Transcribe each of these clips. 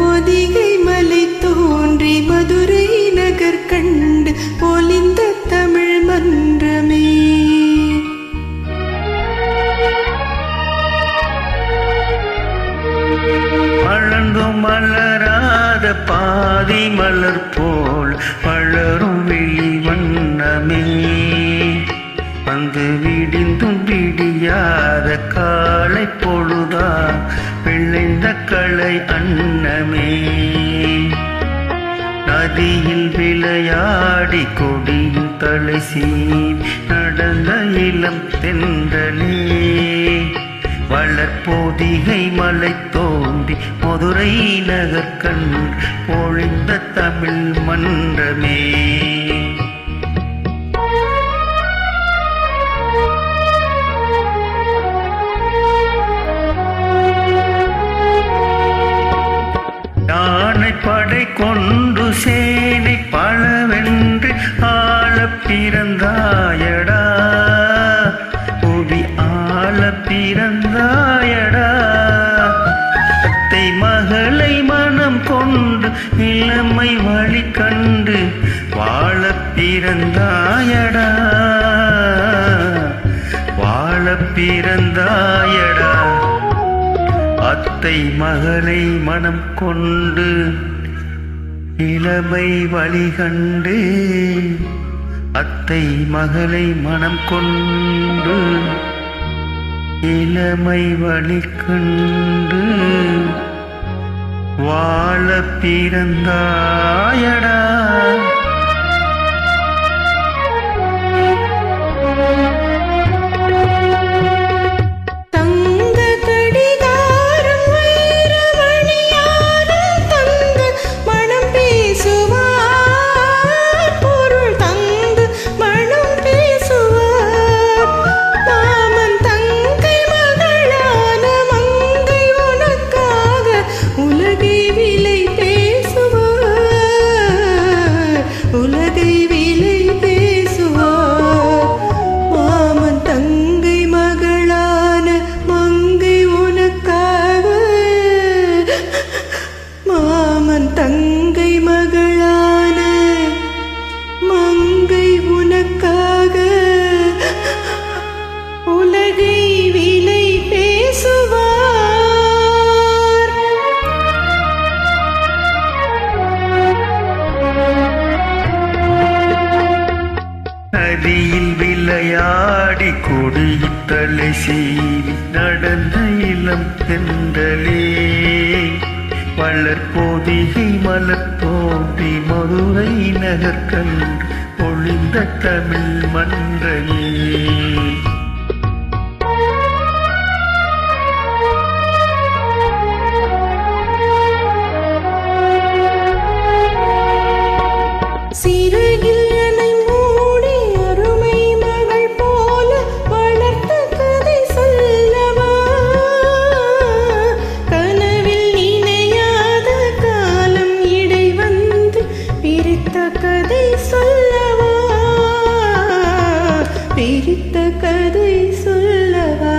பொதிகை மலை தோன்றி மதுரை நகர் கண்டு பொலிந்த தமிழ் மன்றமே. மலர்ந்தும் மலராத பாதி மலர் போல் வளரும் விழி வண்ணமே. வந்து விடிந்தும் விடியாத காலை பொழுதா விளைந்த களை அன்னமே. நதியில் விளையாடி கொடியின் தலை சீவி நடந்த இளம் தென்றலே. வளர்பொதிகை மலை தோண்டி மதுரை நகர் கண்டு பொழிந்த தமிழ் மன்றமே. யானை படை கொண்டு சேனை பலவென்று ஆள பிறந்தாயடா. புவி ஆள பிறந்தாயடா. அத்தை மகளை மனம் கொண்டு இளமை வழி கண்டு வாழ பிறந்தாயடா. வாழ பிறந்தாயடா. அத்தை மகளை மனம் கொண்டு இளமை வழி கண்டு. அத்தை மகளை மனம் கொண்டு இளமை வழி கண்டு வாழ பிறந்தாயடா. தங்கை மகளான மங்கை உனக்காக உலகை விலை பேசுவார். நதியில் விளையாடி கொடியின் தலை சீவி நடந்த இளம் தென்றலே. வளர்பொதிகை மலர் தோன்றி மதுரை நகர் கண்டு பொழிந்த தமிழ் மன்றமே. பிரித்த கதை சொல்லவா.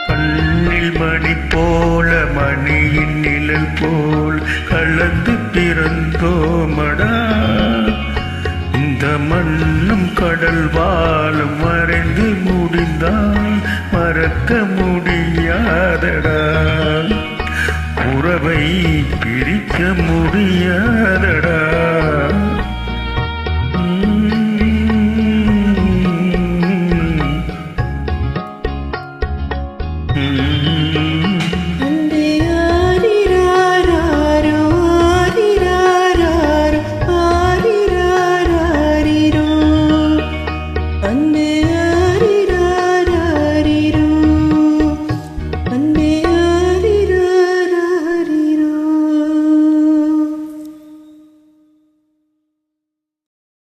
கண்ணில் மணி போல மணியின் நிழல் போல் கலந்து பிறந்தோமடா. இந்த மண்ணும் கடல் வாழும் மறைந்து முடிந்தால் மறக்க முடியாதடா. உறவை பிரிக்க முடியாதடா.